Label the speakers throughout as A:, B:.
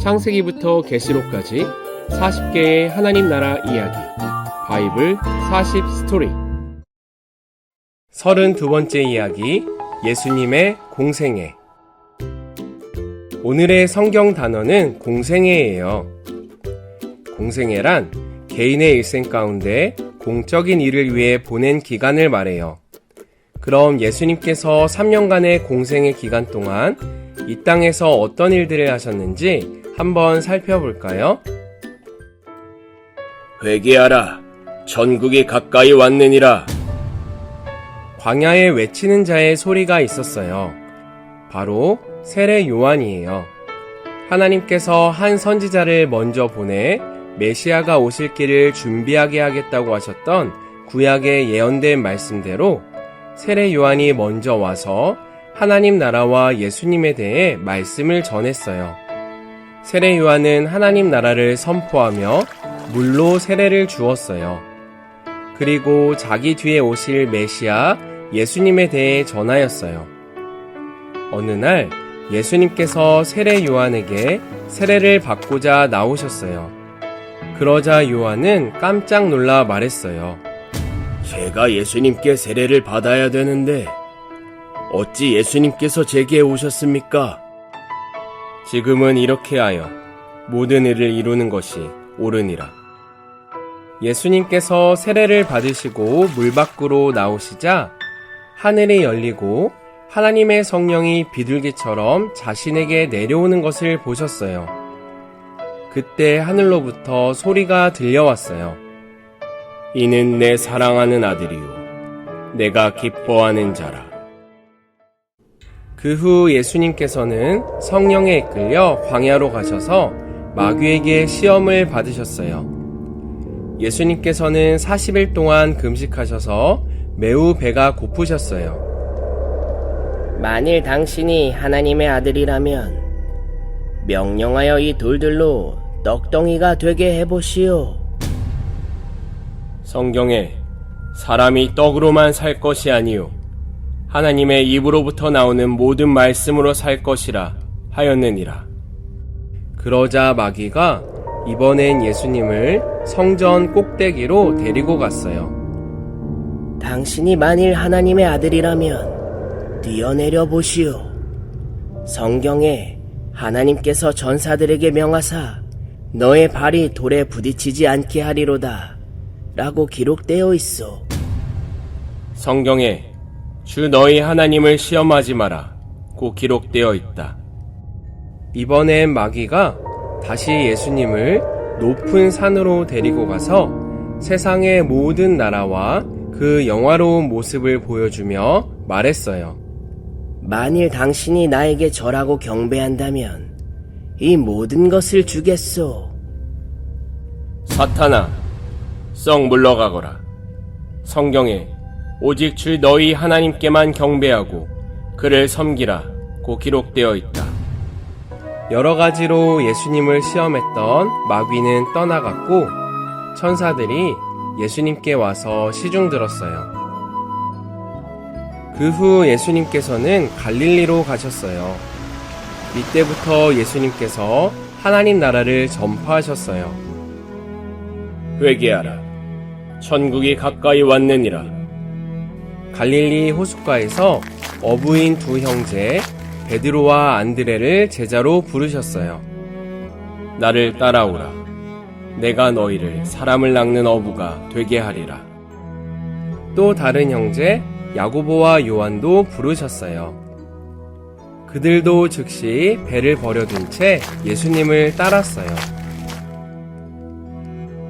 A: 창세기부터 계시록까지 40개의 하나님 나라 이야기 바이블 40 스토리 32번째 이야기 예수님의 공생애. 오늘의 성경 단어는 공생애예요. 공생애란 개인의 일생 가운데 공적인 일을 위해 보낸 기간을 말해요. 그럼 예수님께서 3년간의 공생애 기간 동안 이 땅에서 어떤 일들을 하셨는지 한번 살펴볼까요?
B: 회개하라, 천국이 가까이 왔느니라.
A: 광야에 외치는 자의 소리가 있었어요. 바로 세례 요한이에요. 하나님께서 한 선지자를 먼저 보내 메시아가 오실 길을 준비하게 하겠다고 하셨던 구약에 예언된 말씀대로 세례 요한이 먼저 와서 하나님 나라와 예수님에 대해 말씀을 전했어요. 세례 요한은 하나님 나라를 선포하며 물로 세례를 주었어요. 그리고 자기 뒤에 오실 메시아 예수님에 대해 전하였어요. 어느 날 예수님께서 세례 요한에게 세례를 받고자 나오셨어요. 그러자 요한은 깜짝 놀라 말했어요.
B: 제가 예수님께 세례를 받아야 되는데 어찌 예수님께서 제게 오셨습니까?
A: 지금은 이렇게 하여 모든 일을 이루는 것이 옳으니라. 예수님께서 세례를 받으시고 물 밖으로 나오시자 하늘이 열리고 하나님의 성령이 비둘기처럼 자신에게 내려오는 것을 보셨어요. 그때 하늘로부터 소리가 들려왔어요.
B: 이는 내 사랑하는 아들이요 내가 기뻐하는 자라.
A: 그 후 예수님께서는 성령에 이끌려 광야로 가셔서 마귀에게 시험을 받으셨어요. 예수님께서는 40일 동안 금식하셔서 매우 배가 고프셨어요.
C: 만일 당신이 하나님의 아들이라면 명령하여 이 돌들로 떡덩이가 되게 해보시오.
B: 성경에 사람이 떡으로만 살 것이 아니요 하나님의 입으로부터 나오는 모든 말씀으로 살 것이라 하였느니라.
A: 그러자 마귀가 이번엔 예수님을 성전 꼭대기로 데리고 갔어요.
C: 당신이 만일 하나님의 아들이라면 뛰어내려 보시오. 성경에 하나님께서 전사들에게 명하사 너의 발이 돌에 부딪히지 않게 하리로다 라고 기록되어 있어.
B: 성경에 주 너희 하나님을 시험하지 마라 고 기록되어 있다.
A: 이번엔 마귀가 다시 예수님을 높은 산으로 데리고 가서 세상의 모든 나라와 그 영화로운 모습을 보여주며 말했어요.
C: 만일 당신이 나에게 절하고 경배한다면 이 모든 것을 주겠소.
B: 사탄아, 썩 물러가거라. 성경에 오직 주 너희 하나님께만 경배하고 그를 섬기라 고 기록되어 있다.
A: 여러 가지로 예수님을 시험했던 마귀는 떠나갔고 천사들이 예수님께 와서 시중 들었어요. 그 후 예수님께서는 갈릴리로 가셨어요. 이때부터 예수님께서 하나님 나라를 전파하셨어요.
B: 회개하라, 천국이 가까이 왔느니라.
A: 갈릴리 호숫가에서 어부인 두 형제 베드로와 안드레를 제자로 부르셨어요.
B: 나를 따라오라. 내가 너희를 사람을 낚는 어부가 되게 하리라.
A: 또 다른 형제 야고보와 요한도 부르셨어요. 그들도 즉시 배를 버려둔 채 예수님을 따랐어요.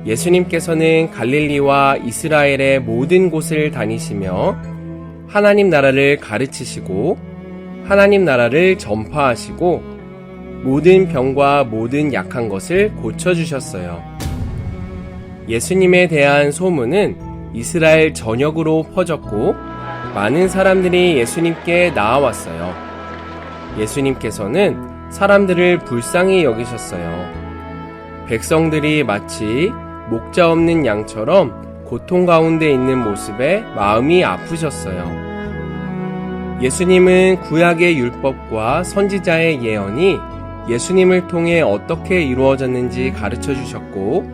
A: 예수님께서는 갈릴리와 이스라엘의 모든 곳을 다니시며 하나님 나라를 가르치시고 하나님 나라를 전파하시고 모든 병과 모든 약한 것을 고쳐주셨어요. 예수님에 대한 소문은 이스라엘 전역으로 퍼졌고 많은 사람들이 예수님께 나아왔어요. 예수님께서는 사람들을 불쌍히 여기셨어요. 백성들이 마치 목자 없는 양처럼 고통 가운데 있는 모습에 마음이 아프셨어요. 예수님은 구약의 율법과 선지자의 예언이 예수님을 통해 어떻게 이루어졌는지 가르쳐 주셨고,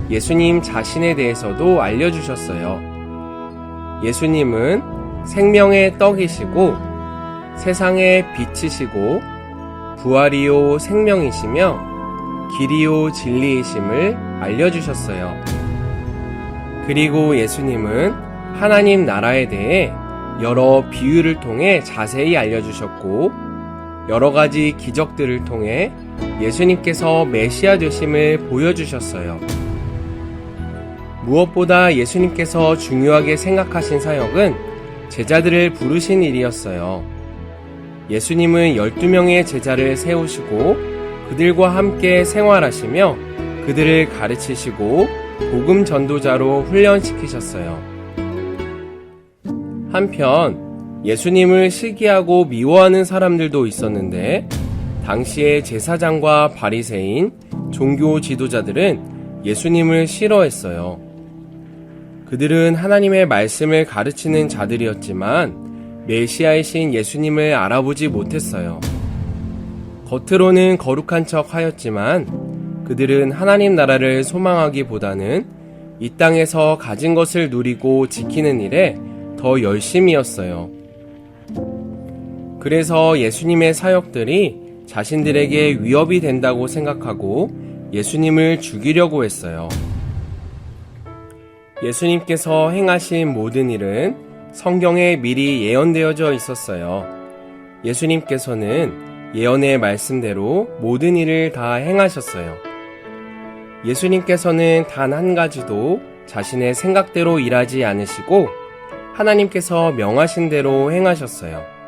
A: 예수님 자신에 대해서도 알려주셨어요. 예수님은 생명의 떡이시고, 세상의 빛이시고, 부활이요 생명이시며, 길이요 진리이심을 알려주셨어요. 그리고 예수님은 하나님 나라에 대해 여러 비유를 통해 자세히 알려주셨고, 여러 가지 기적들을 통해 예수님께서 메시아 되심을 보여주셨어요. 무엇보다 예수님께서 중요하게 생각하신 사역은 제자들을 부르신 일이었어요. 예수님은 12명의 제자를 세우시고 그들과 함께 생활하시며 그들을 가르치시고 복음 전도자로 훈련시키셨어요. 한편 예수님을 시기하고 미워하는 사람들도 있었는데, 당시의 제사장과 바리새인, 종교 지도자들은 예수님을 싫어했어요. 그들은 하나님의 말씀을 가르치는 자들이었지만 메시아이신 예수님을 알아보지 못했어요. 겉으로는 거룩한 척 하였지만 그들은 하나님 나라를 소망하기보다는 이 땅에서 가진 것을 누리고 지키는 일에 더 열심이었어요. 그래서 예수님의 사역들이 자신들에게 위협이 된다고 생각하고 예수님을 죽이려고 했어요. 예수님께서 행하신 모든 일은 성경에 미리 예언되어져 있었어요. 예수님께서는 예언의 말씀대로 모든 일을 다 행하셨어요. 예수님께서는 단 한 가지도 자신의 생각대로 일하지 않으시고 하나님께서 명하신 대로 행하셨어요.